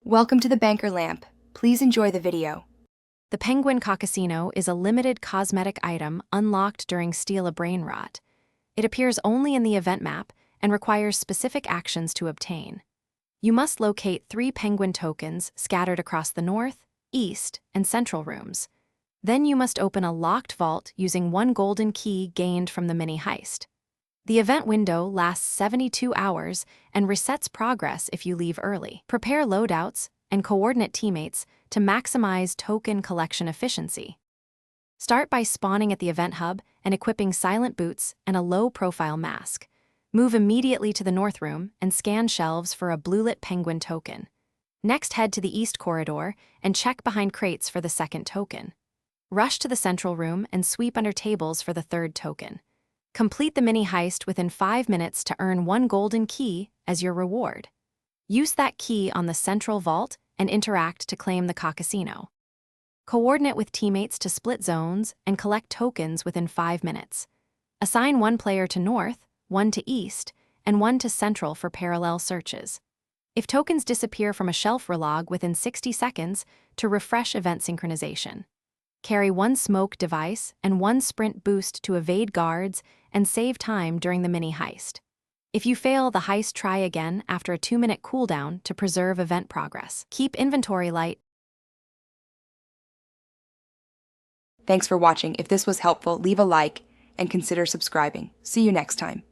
Welcome to the Banker Lamp. Please enjoy the video. The Penguin Cocosino is a limited cosmetic item unlocked during Steal A Brainrot. It appears only in the event map and requires specific actions to obtain. You must locate 3 penguin tokens scattered across the north, east, and central rooms. Then you must open a locked vault using 1 golden key gained from the mini heist. The event window lasts 72 hours and resets progress if you leave early. Prepare loadouts and coordinate teammates to maximize token collection efficiency. Start by spawning at the event hub and equipping silent boots and a low-profile mask. Move immediately to the north room and scan shelves for a blue-lit penguin token. Next, head to the east corridor and check behind crates for the second token. Rush to the central room and sweep under tables for the third token. Complete the mini heist within 5 minutes to earn 1 golden key as your reward. Use that key on the central vault and interact to claim the Cocosino. Coordinate with teammates to split zones and collect tokens within 5 minutes. Assign 1 player to north, 1 to east, and 1 to central for parallel searches. If tokens disappear from a shelf relog within 60 seconds, to refresh event synchronization. Carry 1 smoke device and 1 sprint boost to evade guards and save time during the mini heist. If you fail the heist, try again after a 2-minute cooldown to preserve event progress. Keep inventory light. Thanks for watching. If this was helpful, leave a like and consider subscribing. See you next time.